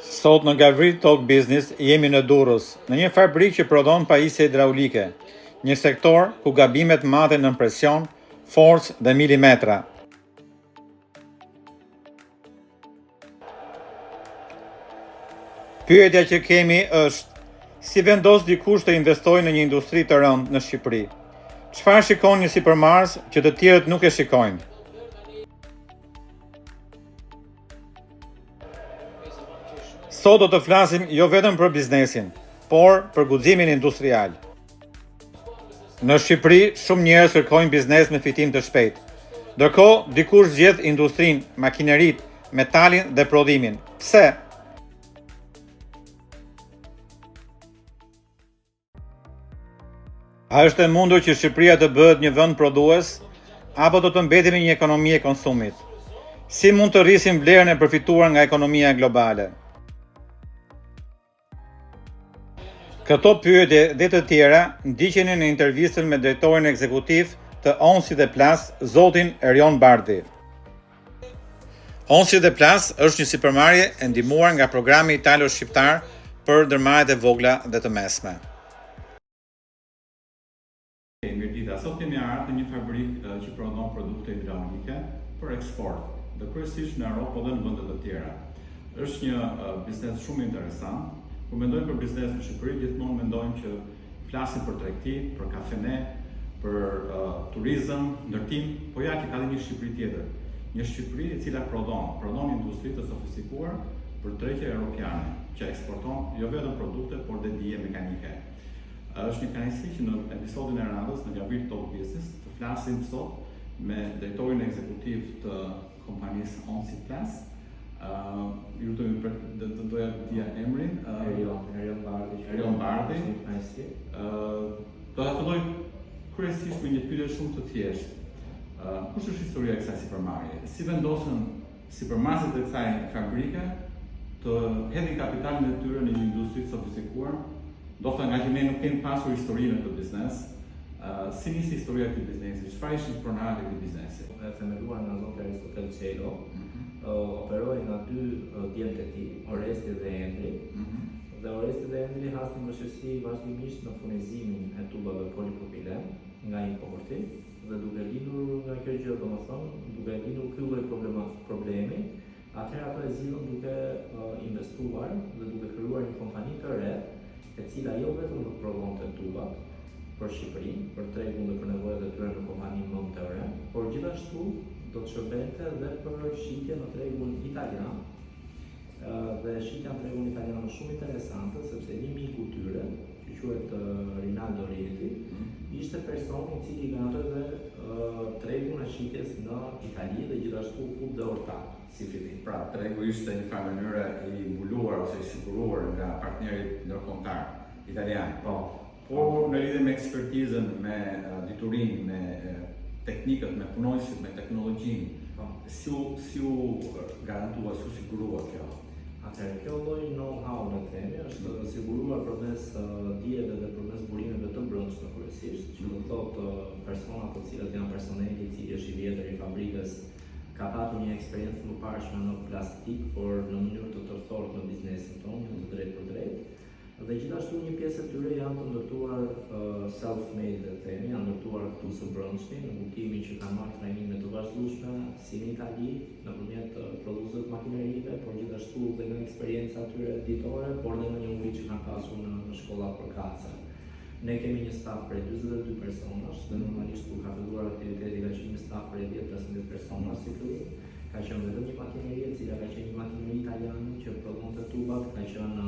Sot në Gavrit Talk Business jemi në Durrës, në një fabrikë që prodhon pajisje hidraulike, një sektor ku gabimet maten në presion, forcë dhe milimetra. Pyetja që kemi është, si vendos dikush të investojë në një industri të rëndë në Shqipëri? Çfarë shikon një sipërmarrës që të tjerët nuk e shikojnë? Sot do të flasim jo vetëm për biznesin, por për guximin industrial. Në Shqipëri, shumë njerëz kërkojnë biznes me fitim të shpejtë. Ndërkohë, dikush zgjedh industrinë, makineritë, metalin dhe prodhimin. Pse? A është e mundur që Shqipëria të bëhet një vend prodhues, apo do të mbetemi një ekonomi e konsumit? Si mund të rrisim vlerën e përfituar nga ekonomia globale? Këto pyetje dhe të tjera ndiqeni në intervistën me drejtorin ekzekutiv të Onsi dhe Plus, zotin Erion Bardhi. Onsi dhe Plus është një sipërmarrje e ndihmuar nga programi italo-shqiptar për ndërmarrjet e vogla dhe të mesme. Mirëdita, sot kemi ardhur në një fabrikë që prodhon produkte hidraulike për eksport, dhe kryesisht në Europë dhe në vende të tjera. Është një biznes shumë interesant. Kur mendojmë për biznes në Shqipëri, gjithmonë mendojmë që flasim për tregti, për kafene, për turizëm, ndërtim, po ja që ka dhe një Shqipëri tjetër. Një Shqipëri e cila prodhon industri të sofistikuar për tregje europiane, që eksporton jo vetëm produkte, por dhe dije mekanike. Është një kënaqësi që në episodin e radhës në Gavrit Talk Business të flasim sot me drejtorin ekzekutiv të kompanisë Onsi Plus. Ju të doja të dija emrin. Erion Bardhi. Do ta filloj kryesisht me një pyetje shumë të thjeshtë. Kush është historia e kësaj sipërmarrjeje? Si vendosën sipërmarrësit e kësaj fabrike të hedhin kapitalin e tyre në një industri të sofistikuar? Ndoshta nga që ne nuk kemi pasur historinë të biznes, si nisi historia e këtij biznesi? Çfarë ishin pronarët e këtij biznesi? Themeluar nga zoti Aristotel Çelo, operoi nga dy djemtë e tij, Oresti dhe Endri. Dhe Oresti dhe Endri hasnin vështirësi vazhdimisht në furnizimin e tubave polipropilen nga importi, dhe duke lindur nga kjo gjë, domethënë, duke lindur ky lloj problemi, atëherë ato e zgjidhën duke investuar dhe duke krijuar një kompani të re, e cila jo vetëm do të prodhonte tubat për Shqipërinë, për tregun dhe për nevojat e tyre në kompaninë monetare, por gjithashtu do të shërbente edhe për shitje në tregun italian. Dhe shitja në tregun italian është shumë interesante, sepse një miku i tyre, që quhet Rinaldo Rieti, ishte personi i cili garantoi dhe tregun e shitjes në Itali dhe gjithashtu fut dhe ortak si fillim. Pra, tregu ishte një farë mënyre i mbuluar ose i siguruar nga partnerit ndërkombëtar italian. Por në lidhje me ekspertizën, me diturinë, me teknikët, me punojësit, me teknologjinë, si u garantua, si u sigurua kjo? Atëherë, kjo lloj know-how në themi është siguruar përmes dijeve dhe përmes burimeve të brendshme kryesisht, që do të thotë persona të cilët janë personeli i cili është i vjetër i fabrikës, ka patur një eksperiencë më parshme në plastik, por në mënyrë të tërthorë në biznesin tonë, të drejtë për drejtë. Dhe gjithashtu një pjesë e tyre janë të ndërtuar self-made dhe themi, janë ndërtuar këtu së brendshmi, në kuptimin që kanë marrë trajnime të vazhdueshme si në Itali, nëpërmjet prodhuesve të makinerive, por gjithashtu dhe nga eksperjenca e tyre ditore, por dhe nga një uri që kanë pasur në shkollat për kace. Ne kemi një staf prej 42 personash, dhe normalisht kur ka filluar aktiviteti ka qenë një staf prej 10-15 personash si fillim. Ka qenë vetëm një makineri e cila ka qenë një makineri italiane që prodhonte tubat, ka qenë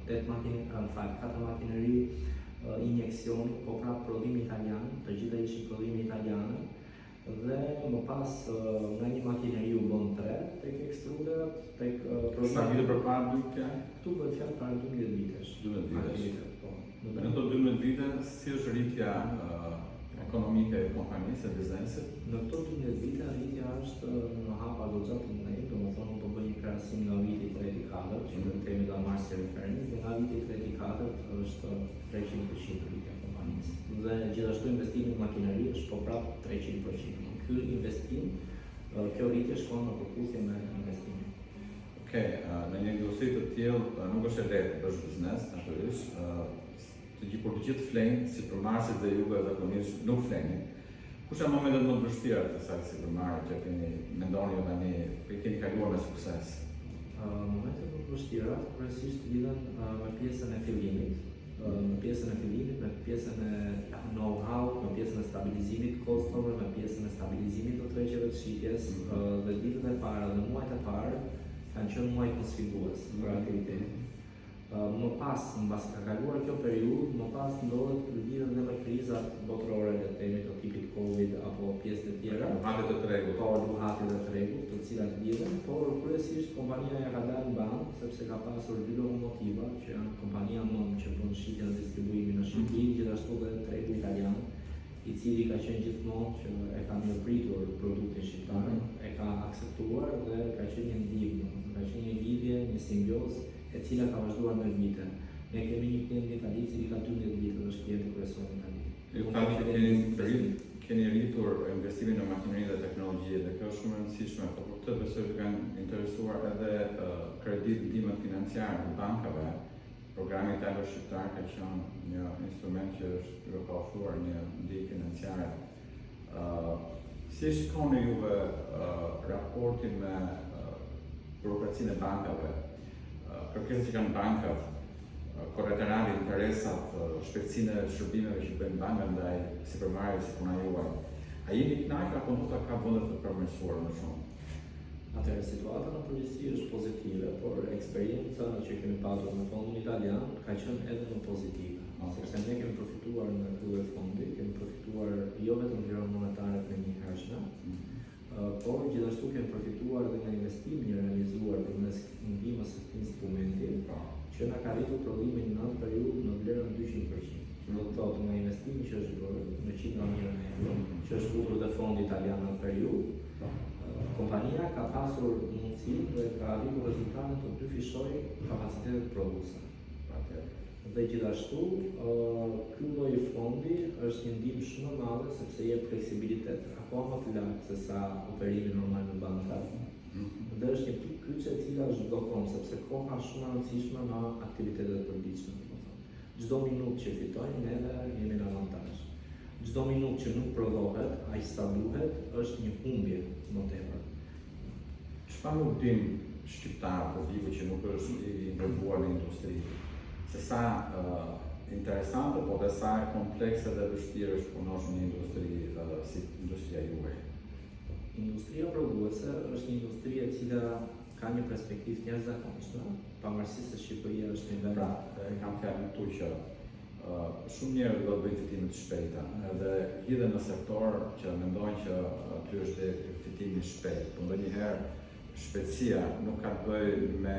4 makineri injeksioni, po pra prodhim italian, të gjitha ishin prodhime italiane. Dhe më pas nga një makineri u bën 3, tek ekstruderat, tek prodhime. Sa vite përpara duhet fjalë? Këtu bëhet fjalë para 12 vitesh. 12 vitesh. Po. Në këto 12 vite, si është rritja ekonomike e kompanisë e biznesit? Në këto 12 vite rritja është në hapa goxha të mëdhenj, domethënë unë do bëj një krahasim nga viti 3-4, që në kemi ta marrë si referencë, dhe nga viti 3-4 është 300% rritja e kompanisë. Dhe gjithashtu investimi në makineri është po prapë 300%. Ky investim, kjo rritje shkon në përputhje me investimin. Në një industri të tillë nuk është e lehtë të bësh biznes, natyrisht. Për të gjithë flenë, sipërmarrësit dhe juve zakonisht nuk fleni. Kush janë momentet më të vështira të kësaj sipërmarrje që keni mendoni tani, keni kaluar me sukses? Momentet më të vështira kryesisht lidhen me pjesën e fillimit, me pjesën e know-how, me pjesën e stabilizimit kostove, me pjesën e stabilizimit të tregeve të shitjes, dhe ditët e para dhe muajt e parë kanë qenë muaj konfigues për aktivitetin. Më pas ka kaluar kjo periudhë, më pas ndodhet lidhet edhe me krizat botërore le të themi të tipit Covid apo pjesë të tjera. Luhatit e tregut. Luhatit e tregut, të cilat lidhen, por kryesisht kompania ja ka dalë në bankë sepse ka pasur dy lokomotiva që janë kompania mëmë që bën shitjen dhe distribuimin në Shqipëri, gjithashtu dhe tregu italian, i cili ka qenë gjithmonë që e ka mirëpritur produktin shqiptar, e ka akseptuar dhe ka qenë një ndihmë, ka qenë një lidhje, një simbiozë e cila ka vazhduar me vite. Ne kemi një klient në Itali i cili ka 12 vite dhe është klienti kryesor në Itali. Ju tani keni rritur investimin në makineri dhe teknologji dhe kjo është shumë e rëndësishme, por për këtë besoj që kanë interesuar edhe kredit ndihmët financiare të bankave. Programi italo-shqiptar ka qenë një instrument që është ka ofruar një ndihmë financiare. Si e shikoni juve raportin me burokracinë e bankave? Kërkesat që kanë bankat, korreterali, interesat, shpejtësinë e shërbimeve që bëjnë bankat ndaj sipërmarrjes si puna juaj. A jeni kënaqur apo ndoshta ka vende të përmirësuar më shumë? Atëherë situata në përgjithësi është pozitive, por eksperienca që kemi pasur në fondin italian ka qenë edhe më pozitive. Sepse ne kemi përfituar nga ky fondi, kemi përfituar jo vetëm vlerën monetare për një hershme, por gjithashtu kemi përfituar edhe nga investimi i realizuar përmes ndihmës së këtij instrumenti, që na ka rritur prodhimin në atë periudhë në vlerën 200%. Do të thotë nga investimi që është bërë në qindra mijëra euro, që është futur dhe fondi italian në atë periudhë, kompania ka pasur mundësi dhe ka arritur rezultate të dyfishoj kapacitetet produse. Dhe gjithashtu, ky lloj fondi është një ndihmë shumë e madhe sepse jep fleksibilitet akoma më të lartë se sa operimi normal në banka. Dhe është një pikë kyçe e cila zhdokon sepse koha është shumë e rëndësishme në aktivitetet e përditshme. Çdo minutë që fitojnë neve jemi në avantazh. Çdo minutë që nuk prodhohet, aq sa duhet, është një humbje më tepër. Çfarë nuk din shqiptar për viku që nuk është i involvuar në industri? Se sa interesante, po dhe sa komplekse dhe vështirë është punosh në industri si industria juaj. Industria prodhuese është një industri e cila ka një perspektivë të jashtëzakonshme, pavarësisht se Shqipëria është një vend. Pra, kam fjalën këtu që shumë njerëz do të bëjnë fitime të shpejta, edhe hidhen në sektor që mendojnë që aty është fitimi i shpejtë, por ndonjëherë shpejtësia nuk ka të bëjë me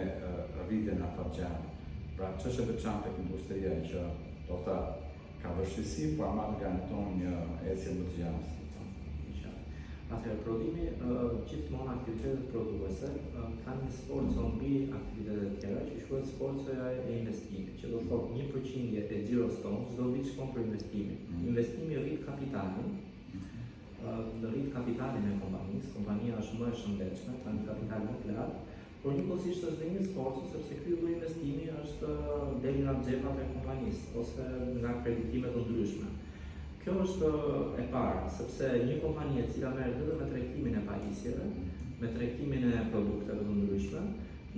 rritjen e afatgjat. Pra, ç'është e veçantë tek industria që do të ka vështirësi, por ama garanton një ecje më të gjatë. Atëherë, prodhimi gjithmonë aktivitetet prodhuese kanë një sforcë mbi aktivitetet tjera që quhet sforca e investimit, që do të thotë 1% e xhiros tonë çdo vit shkon për investimin. Investimi rrit kapitalin, rrit kapitalin e kompanisë, kompania është më e shëndetshme, ka një kapital më të lartë, por njëkohësisht është dhe një sforcë sepse ky lloj investimi është del nga xhepat e kompanisë ose nga kreditime të ndryshme. Kjo është e para, sepse një kompani e cila merret vetëm me tregtimin e pajisjeve, me tregtimin e produkteve të ndryshme,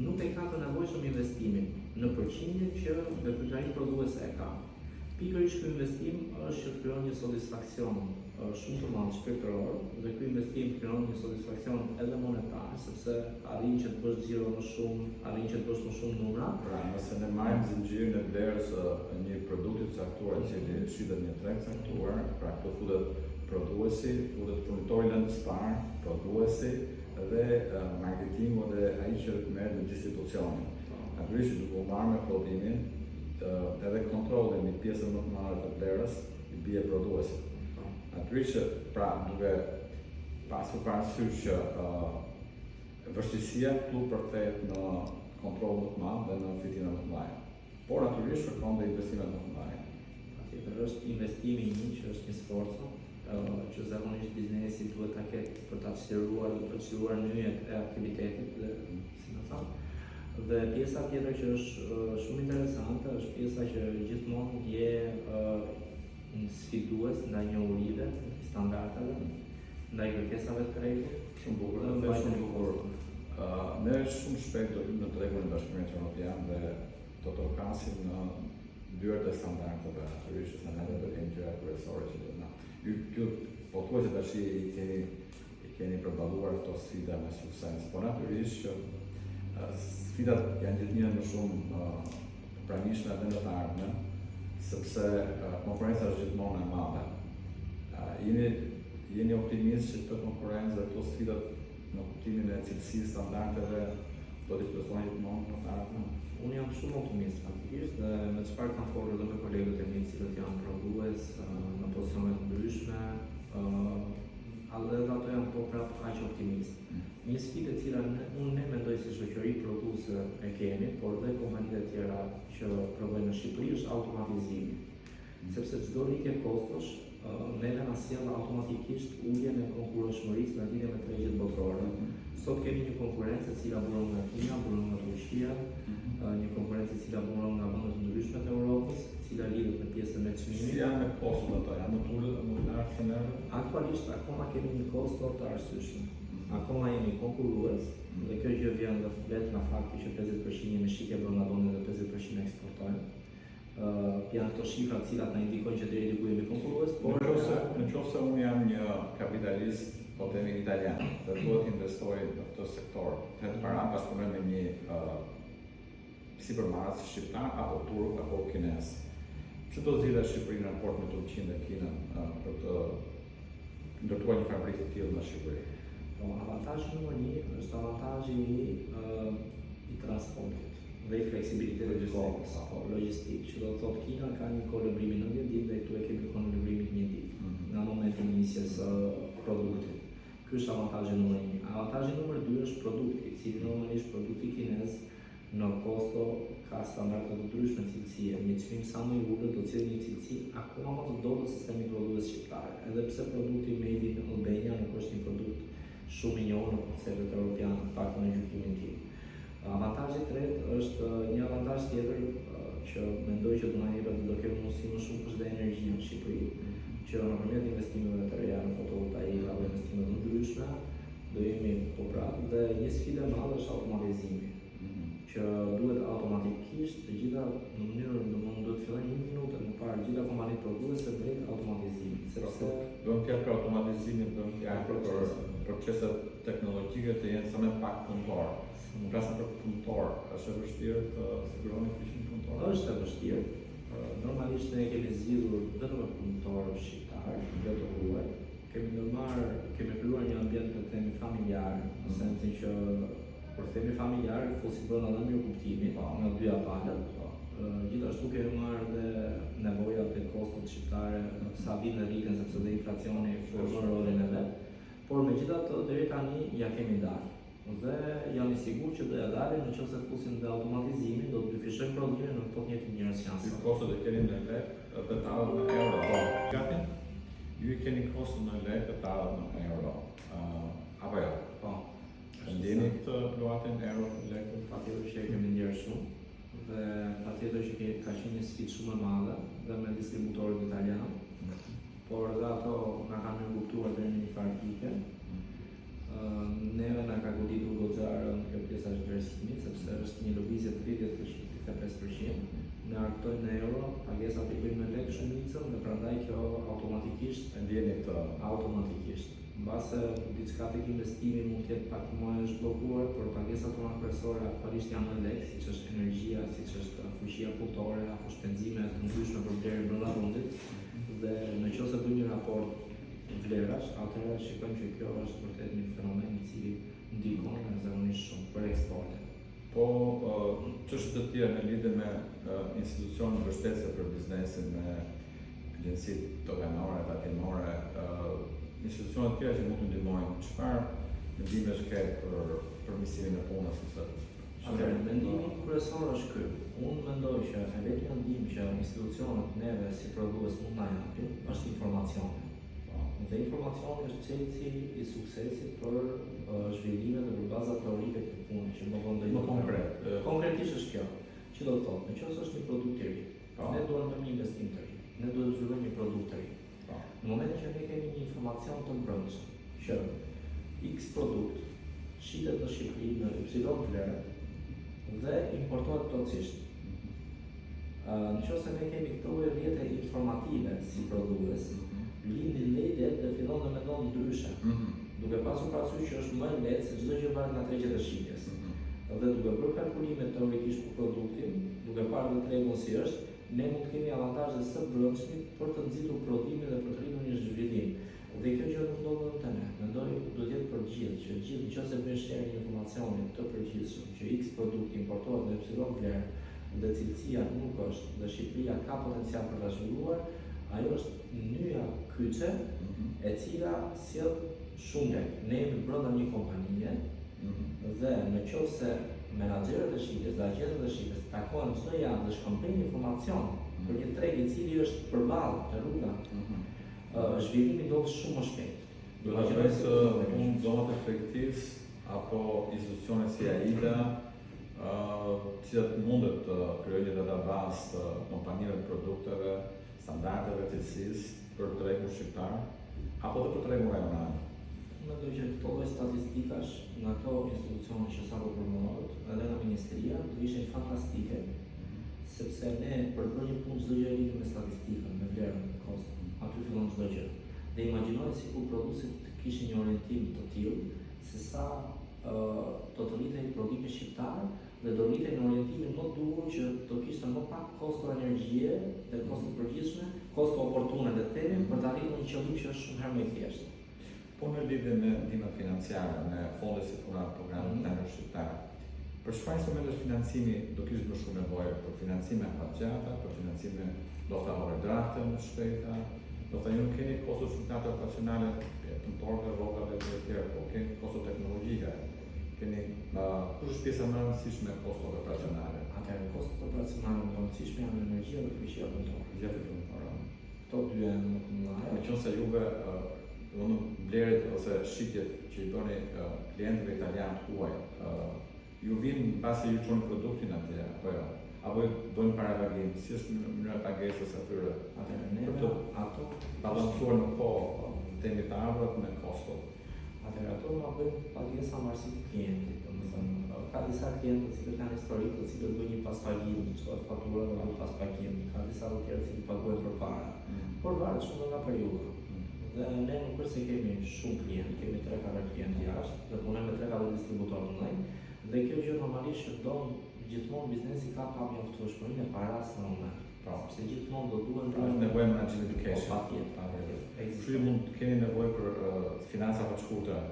nuk e ka të nevojshëm investimin në përqindjen që veprimtari prodhuese e ka. Pikërisht ky investim është që krijon një satisfaksion shumë të madh shpirtëror dhe ky investim krijon një satisfaksion edhe monetar, sepse arrin që të bësh xhiro më shumë, arrin që të bësh më shumë numra. Pra, nëse ne marrim zinxhirin e vlerës një produkti të caktuar i cili shitet një treg caktuar, pra këtu futet prodhuesi, futet furnitori lëndëspar, prodhuesi dhe marketingu dhe ai që merret në distribucion. Natyrisht duke u marrë me prodhimin, edhe kontrolli në pjesën më të madhe të vlerës i bie prodhuesit. Natyrisht, pra duke pasur parasysh që vështirësia këtu përkthehet në kontroll më të madh dhe në fitime më të mëdha. Por natyrisht kërkon dhe investime më të mëdha. Patjetër është investimi një që është një sforcë që zakonisht biznesi duhet ta ketë për ta çliruar, për të çliruar nyjet e aktivitetit dhe si më thënë. Dhe pjesa tjetër që është shumë interesante është pjesa që gjithmonë je sfidues ndaj njohurive, standardeve, ndaj kërkesave të tregut. Shumë bukur, dhe shumë bukur. Ne shumë shpejt do hyjmë në tregun e Bashkimit Evropian dhe do të okasim në dyert e standardeve, natyrisht se ne do kemi gjëra kryesore që do na. Ju po thuaj se tash i keni përballuar këto sfida me sukses, por natyrisht që sfidat janë gjithnjë më shumë pranishme dhe në të ardhmen, sepse konkurenca është gjithmonë e madhe. Jeni optimist që këtë konkurrencë dhe këto sfidat në kuptimin e cilësisë standardeve do të plotësojnë gjithmonë në të ardhmen? Unë jam shumë optimist faktikisht dhe me çfarë kam folur edhe me kolegët e mi të cilët janë prodhues në pozicione të ndryshme, edhe ato janë po prapë aq optimist. Një sfidë e cila unë mendoj si shoqëri prodhuese e kemi, por dhe kompanitë e tjera që prodhojnë në Shqipëri është automatizimi. Sepse çdo rritje kostosh neve na sjell automatikisht uljen e konkurrenshmërisë në lidhje me tregjet botërore. Sot kemi një konkurrencë e cila buron nga Kina, buron nga Turqia, një konkurrencë e cila buron nga vende të ndryshme të Evropës, e cila lidhet me pjesën e çmimit. Si janë me kostot ato? Janë më të ulët, më të lartë se neve? Aktualisht akoma kemi një kosto të arsyeshëm. Akoma jemi konkurrues dhe kjo gjë vjen vetë nga fakti që 50% jemi shitje brenda vendit dhe 50% eksportojmë. Janë këto shifra të cilat na indikojnë që deri diku jemi konkurrues, por nëse unë jam një kapitalist, po themi italian, dhe duhet të investoj në këtë sektor, të para pas punoj me një sipërmarrës shqiptar apo turk apo kinez. Pse do zgjidhet Shqipërinë në raport me Turqinë dhe Kinën për të ndërtuar një fabrikë të tillë në Shqipëri? Avantazhi numër 1 është avantazhi i transportit dhe i fleksibilitetit të kohës, apo logjistik, që do të thotë Kina ka një kohë lëvrimi 90 ditë dhe këtu e kemi kohën lëvrimit 1 ditë, nga momenti i nisjes së produktit. Ky është avantazhi numër 1. Avantazhi numër 2 është produkti, i cili normalisht produkti kinez në kosto ka standarde të ndryshme cilësie. Një çmim sa më i ulët do të cilë një cilësi akoma më të dobët se kemi prodhues shqiptare. Edhe pse produkti made in Albania nuk është një produkt shumë i njohur në konceptet europiane, pak në gjykimin tim. Avantazhi i tretë është një avantazh tjetër që mendoj që do na jepet do kemi mundësi më shumë për energji në Shqipëri, që nëpërmjet investimeve të reja në fotovoltaik apo investime të ndryshme do jemi po prapë dhe një sfidë e madhe është automatizimi, që duhet automatikisht të gjitha në mënyrë domosdoshmë duhet të fillojnë 1 minutë më parë gjitha kompanitë prodhuese drejt automatizimit, sepse do të ketë për automatizimin, do të ketë për proceset teknologjike të jenë sa më pak punëtor. Plasë për punëtor, është e vështirë të siguroni fishin punëtor? Është e vështirë. Normalisht ne kemi zgjidhur vetëm punëtor shqiptar, jo të huaj. Kemi krijuar një ambient të themi familjar, në sensin që kur themi familjar, fusi brenda dhe mirë kuptimi, nga dyja palët. Gjithashtu kemi marrë dhe nevojat e kostot shqiptare, sa vinë dhe rritën, sepse dhe inflacioni formon rolin e vet. Por megjithatë deri tani ja kemi dalë. Dhe jam i sigurt që do ja dalim nëse fusim dhe automatizimin, do të dyfishojmë prodhimin në të njëjtin njerëz që janë sot. Kostot e keni në lek, të talët në euro. Gati? Ju i keni kostot në lek, të talët në euro. Apo jo? Po. Ndjeni këtë luatin euro në lek? Patjetër që e kemi ndjerë shumë dhe patjetër që ka qenë një sfidë shumë e madhe dhe me distributorët italianë, por edhe ato na kanë kuptuar deri në një farë pike. Neve na ka goditur goxharë në kjo pjesa e vlerësimit, sepse është një lëvizje 30-35%. Ne argtojmë në euro, pagesat i bëjmë me lek shumicën dhe prandaj kjo automatikisht e ndjeni këtë automatikisht. Mbase diçka tek investimi mund të jetë pak më e zhbllokuar, por pagesat tona kryesore aktualisht janë në lek, siç është energjia, siç është fuqia punëtore apo shpenzime të ndryshme për blerje brenda vendit. Dhe nëse bëjmë një raport vlerash, atëherë shikojmë që kjo është vërtet një fenomen i cili ndikon zakonisht shumë për eksportin. Po, çështjet të tjera në lidhje me institucione mbështetëse për biznesin, me agjencitë doganore, tatimore, institucione të tjera që mund të ndihmojnë, çfarë mendimesh ke për përmirësimin e punës së saj? Atëherë, mendimi kryesor është ky. Unë mendoj që e vetmja ndihmë që institucionet neve si prodhues mund na japin është informacioni. Dhe informacioni është çelësi i suksesit për zhvillimet dhe për baza teorike të punës, që më vonë do konkret. Që do të thotë, nëse është një produkt i ri, ne duam të bëjmë një investim të ri, ne duhet të zhvillojmë një produkt të ri. Në momentin që ne kemi një informacion të brendshëm që X produkt shitet në Shqipëri në Y vlerë dhe importohet plotësisht. Nëse ne kemi këto rrjete informative si prodhues, lindin lejtë dhe fillon të mendon ndryshe, duke pasur parasysh që është më e lehtë se çdo gjë varet nga tregjet e shitjes. Dhe duke bërë kalkulime teorikisht për produktin, duke parë dhe tregun si është, ne mund të kemi avantazhe së brendshmi për të nxitur prodhimin dhe për të rritur një zhvillim. Dhe kjo gjë nuk ndodhet te ne. Mendoj duhet të jetë për gjithë, që gjithë nëse bën share një informacioni të përgjithshëm që X produkt importohet në Y vlerë dhe cilësia nuk është dhe Shqipëria ka potencial për ta zhvilluar, ajo është mënyra kyçe e cila sjell shumë lek. Ne jemi brenda një kompanie dhe nëse menaxherët e shitjes dhe agentët e shitjes takohen çdo javë dhe shkëmbejnë informacion për një treg i cili është përballë te rruga, zhvillimi ndodh shumë më shpejt. Do të thotë unë zonat e efektivs apo institucione si AIDA, cilat mundet të krijojnë një database të kompanive të produkteve, standardeve të cilësisë për tregun shqiptar apo për tregun rajonal. Mendoj që këto lloj statistikash nga ato institucione që sapo përmendohet, edhe nga Ministria, do ishin fantastike, sepse ne për të bërë një punë çdo gjë lidhur me statistikën, me vlerën, me kostin, aty fillon çdo gjë. Dhe imagjinoj sikur prodhuesit kishin një orientim të tillë se sa do të rritej prodhimi shqiptar dhe do rritej në orientimin më duhur që do kishte më pak kosto energjie dhe kosto përgjithshme, kosto oportune dhe themi për të arritur një qëllim që është shumë herë më i thjeshtë. Po në lidhje me ndihmën financiare, me fondet si puna programit Tenor Shqiptar, për çfarë instrumentesh financimi do kishit më shumë nevojë? Për financime patjata, për financime do të overdrafte më shpejta, do të ju keni kosto shqiptare operacionale, punëtorëve, rrogave dhe të tjerë, po keni kosto teknologjike, keni kush është pjesa më e rëndësishme e kostove operacionale? Atëherë kostot operacionale më të rëndësishme janë energjia dhe fuqia punëtorë. Gjithë punëtorë. Këto dy janë më të mëdha. Meqense juve blerjet ose shitjet që i bëni klientëve italianë tuaj, ju vinë pasi ju çoni produktin atje apo jo? Apo bëjnë parapagim, si është mënyra pagesës atyre? Atëherë ne për të ato balancuar në kohë temi të ardhurat me kostot. Atëherë ato ma bëjnë pagesa marrësi të klientit, domethënë ka disa klientë që kanë historik të cilët bëjnë një paspagim, çfarë fatura do të paspagim, ka disa të tjerë që paguajnë përpara. Por varet shumë nga periudha. Dhe ne nuk është se kemi shumë klientë, kemi 3-4 klientë jashtë dhe punojmë me 3-4 distributorë online. Dhe kjo gjë normalisht shëndon gjithmonë biznesi ka pa mjaftueshmërinë e paras në moment. Se gjithmonë do duhen është nevojë management patjetër. Kështu ju mund të keni nevojë për financa të shkurtra.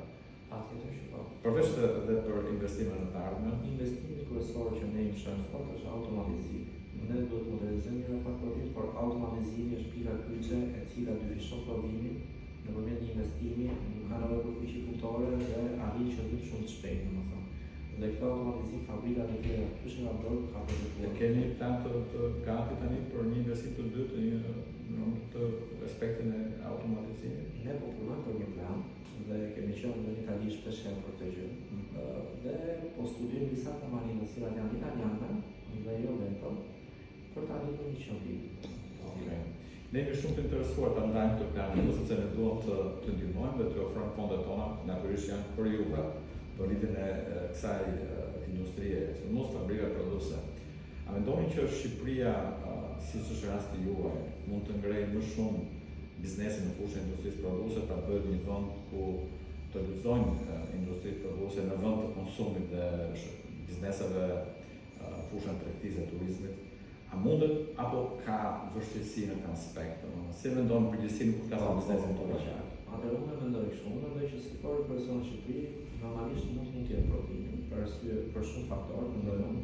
Patjetër që po. Përveç edhe për investime në të ardhmen. Investimi kryesor që ne i shëm sot është automatizimi. Ne duhet të modernizojmë një paketin, por automatizimi është pika kyçe e cila dyfishon prodhimin nëpërmjet një investimi, nuk ka nevojë për fuqi punëtore dhe arrin qëllim shumë të shpejtë, domethënë. Dhe këtë automatizim fabrikat e tjera kush e ka bërë ka bërë. Keni plan të gati tani për një investim të dytë në të aspektin e automatizimit? Ne po punojmë për një plan dhe kemi qenë në Itali shpesh herë për këtë gjë. Dhe po studiojmë disa kompani të cilat janë italiane dhe jo vetëm për të arritur një qëllim. Ne jemi shumë të interesuar ta ndajmë këtë plan, sepse ne duam të ndihmojmë dhe të ofrojmë fondet tona, natyrisht janë për juve, për lidhjen e kësaj industrie, sidomos fabrika prodhuese. A mendoni që Shqipëria, siç është rasti juaj, mund të ngrejë më shumë biznesin në fushën e industrisë prodhuese, ta bëhet një vend ku të lëvizojnë industritë prodhuese në vend të konsumit dhe bizneseve fushën tregtisë e turizmit? A mundet apo ka vështirësi në këtë aspekt? Si mendon përgjithësinë kur ka biznesin tuaj? Atëherë unë mendoj kështu, unë mendoj që sektori personal në Shqipëri normalisht nuk mund të jetë prodhimi për shumë faktorë, mendoj unë.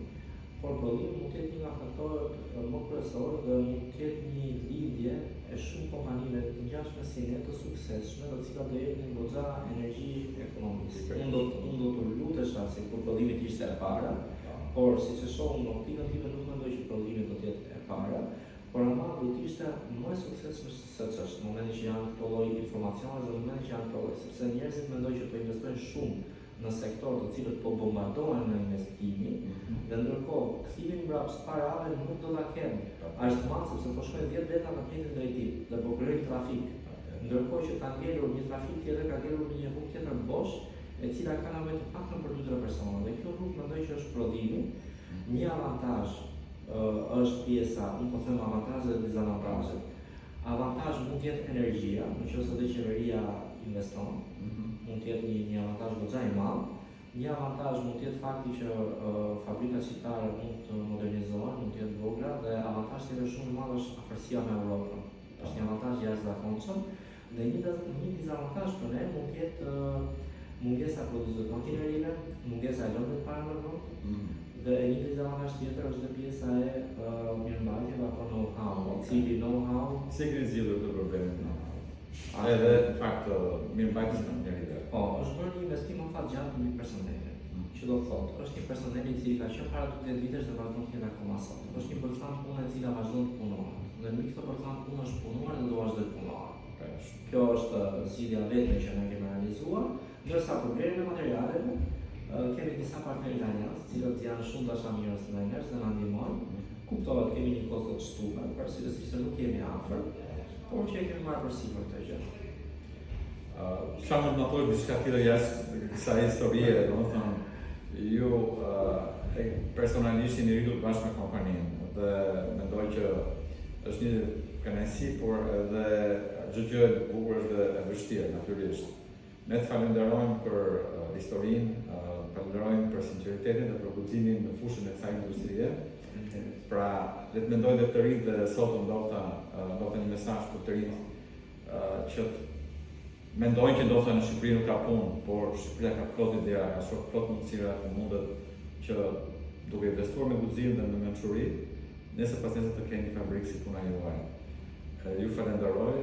Por prodhimi mund të jetë një nga faktorët më kryesorë dhe mund të jetë një lidhje e shumë kompanive të ngjashme si ne të suksesshme, të cilat do jepin goxha energji ekonomike. Unë do të lutesha se kur prodhimi të ishte e para, por siç e shoh në optikën time nuk mendoj që prodhimi do të jetë e para, por ama do të ishte më suksesshme se ç'është në momentin që janë këto lloj informacione dhe në momentin që janë këto lloj, sepse njerëzit mendojnë që po investojnë shumë në sektor të cilët po bombardohen në investimi dhe ndërkohë kthimi mbrapsht parave nuk do ta kenë. Është madh sepse po shkojnë 10 veta në të njëjtin drejtim dhe po krijojnë trafik. Ndërkohë që ka ngelur një trafik tjetër, ka ngelur një rrugë tjetër bosh, e cila ka nevojë të paktën për 2-3 persona. Dhe kjo rrugë mendoj që është prodhimi. Një avantazh është pjesa, unë po them avantazhe dhe dezavantazhe. Avantazh mund të jetë energjia, nëse do qeveria investon, mund të jetë një avantazh goxha i madh. Një avantazh mund të jetë fakti që fabrikat shqiptare mund të modernizohen, mund të jetë vogla dhe avantazh tjetër shumë i madh është afërsia me Europën. Është një avantazh jashtëzakonshëm dhe një dezavantazh për ne mund të jetë mungesa e produkteve kontinerive, mungesa e lëndëve para në vend. Dhe një dezavantazh tjetër është dhe pjesa e mirëmbajtjeve apo know-how, i cili know-how Si keni zgjidhur këtë problemin? Edhe në fakt mirëmbajtjes në njerëzve. Po, është bërë një investim më fat gjatë në personelin. Që do të thotë, është një personel i cili ka qenë para 20 vitesh dhe vazhdon të jetë akoma sot. Është një përthan pune e cila vazhdon të punohet. Dhe mbi këtë përthan punë është punuar dhe do vazhdoj të punohet. Kjo është zgjidhja vetme që ne kemi realizuar, ndërsa për blerjen e materialeve kemi disa partnerë italianë, të cilët janë shumë dashamirës ndaj nesh dhe na ndihmojnë. Kuptohet kemi një kosto të shtuar, përgjithësisht se nuk jemi afër, por që e kemi marrë përsipër këtë gjë. Sa mund të thosh diçka tjetër jashtë kësaj historie, domethënë ju personalisht jeni rritur bashkë me kompaninë dhe mendoj që është një kënaqësi, por edhe çdo gjë e bukur është dhe e vështirë natyrisht. Ne të falenderojmë për historinë, falenderojmë për sinqeritetin dhe për guximin në fushën e kësaj industrie. Pra, le të mendoj dhe të rinjtë dhe sot ndoshta një mesazh për të rinjtë që mendojnë që ndoshta në Shqipëri nuk ka punë, por Shqipëria ka plot ideja, ka shumë plot mundësira që mundet që duke investuar me guxim dhe me mençuri, nesër pas nesër të keni një fabrikë si puna juaj. Ju falenderoj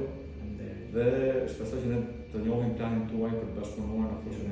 dhe shpresoj që ne të njohim planin tuaj për të bashkëpunuar në fushën e